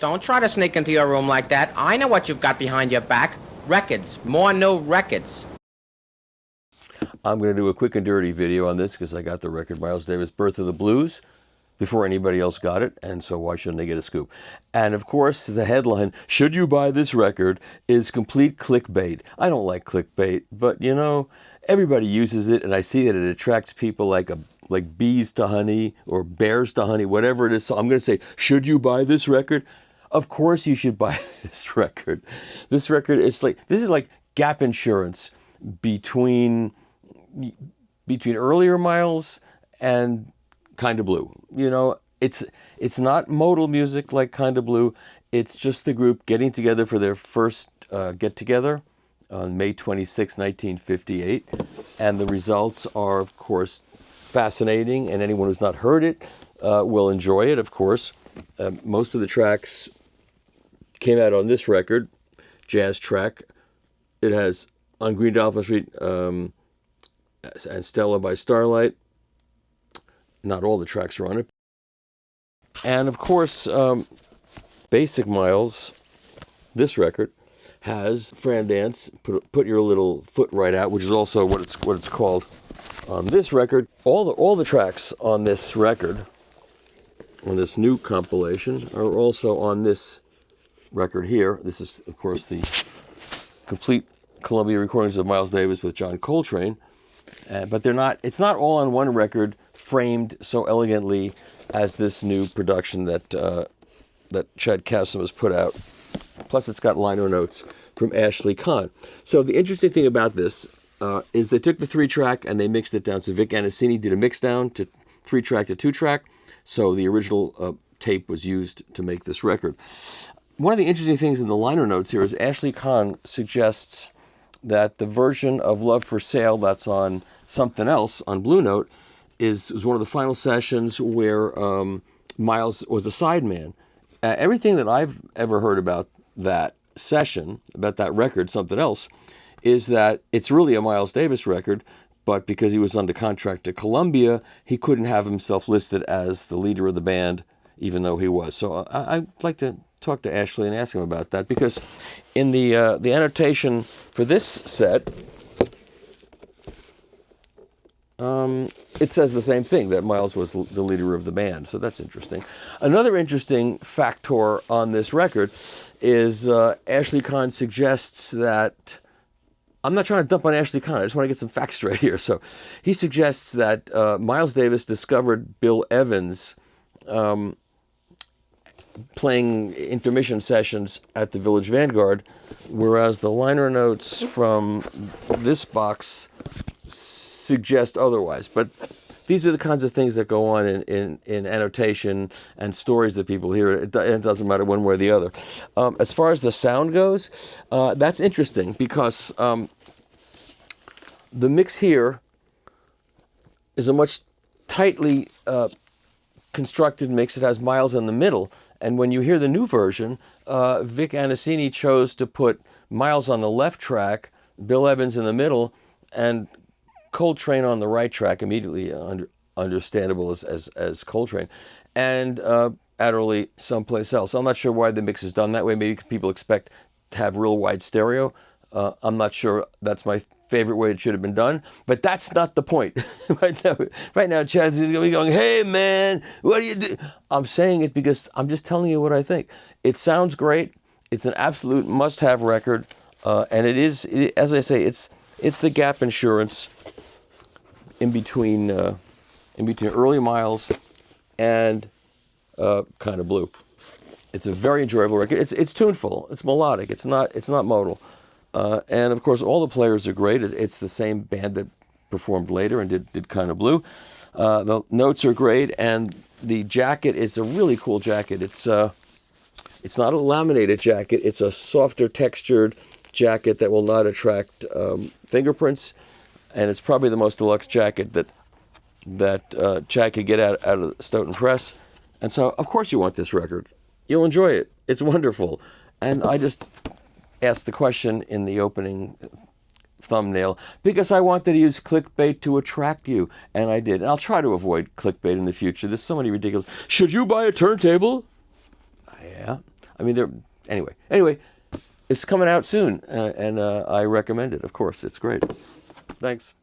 Don't try to sneak into your room like that. I know what you've got behind your back. Records. More new records. I'm going to do a quick and dirty video on this because I got the record, Miles Davis, Birth of the Blues, before anybody else got it, and so why shouldn't I get a scoop? And of course, the headline, "Should you buy this record?" is complete clickbait. I don't like clickbait, but you know, everybody uses it, and I see that it attracts people like bees to honey or bears to honey, whatever it is. So I'm going to say, should you buy this record? Of course you should buy this record. This record is this is like gap insurance between earlier Miles and Kinda Blue. You know, it's not modal music like Kinda Blue. It's just the group getting together for their first get-together on May 26, 1958. And the results are, of course, fascinating, and anyone who's not heard it will enjoy it, of course. Most of the tracks came out on this record, jazz track. It has On Green Dolphin Street and Stella by Starlight. Not all the tracks are on it. And of course, Basic Miles, this record, has Fran Dance, Put Your Little Foot Right Out, which is also what it's called on this record. All the tracks on this record, on this new compilation, are also on this record here. This is, of course, the complete Columbia recordings of Miles Davis with John Coltrane. But they're not. It's not all on one record, framed so elegantly as this new production that Chad Kasem has put out. Plus, it's got liner notes from Ashley Kahn. So the interesting thing about this is they took the 3-track and they mixed it down. So Vic Anasini did a mix down to 3-track to 2-track. So the original tape was used to make this record. One of the interesting things in the liner notes here is Ashley Kahn suggests that the version of Love for Sale that's on Something Else on Blue Note was one of the final sessions where Miles was a sideman. Everything that I've ever heard about that session, about that record, Something Else, is that it's really a Miles Davis record, but because he was under contract to Columbia, he couldn't have himself listed as the leader of the band, even though he was. So I'd like to talk to Ashley and ask him about that, because in the annotation for this set, it says the same thing, that Miles was the leader of the band. So that's interesting. Another interesting factor on this record is Ashley Kahn suggests that, I'm not trying to dump on Ashley Kahn, I just want to get some facts straight here. So he suggests that Miles Davis discovered Bill Evans playing intermission sessions at the Village Vanguard, whereas the liner notes from this box suggest otherwise. But these are the kinds of things that go on in annotation and stories that people hear. It doesn't matter one way or the other. As far as the sound goes, that's interesting because the mix here is a much tightly constructed mix. It has Miles in the middle. And when you hear the new version, Vic Anasini chose to put Miles on the left track, Bill Evans in the middle, and Coltrane on the right track, immediately understandable as Coltrane, and Adderley someplace else. I'm not sure why the mix is done that way. Maybe people expect to have real wide stereo. I'm not sure that's my favorite way it should have been done, but that's not the point. Right now, Chad's going to be going, "Hey, man, what do you do?" I'm saying it because I'm just telling you what I think. It sounds great. It's an absolute must-have record, and it is, as I say, it's the gap insurance in between early Miles and Kinda Blue. It's a very enjoyable record. It's tuneful. It's melodic. It's not modal. And of course, all the players are great. It's the same band that performed later and did Kinda Blue. The notes are great, and the jacket is a really cool jacket. It's not a laminated jacket. It's a softer textured jacket that will not attract fingerprints, and it's probably the most deluxe jacket that Chad could get out of Stoughton Press. And so, of course, you want this record. You'll enjoy it. It's wonderful. And I just asked the question in the opening thumbnail because I wanted to use clickbait to attract you, and I did. And I'll try to avoid clickbait in the future. There's so many ridiculous. Should you buy a turntable? Yeah. I mean, they're anyway. It's coming out soon, and I recommend it. Of course, it's great. Thanks.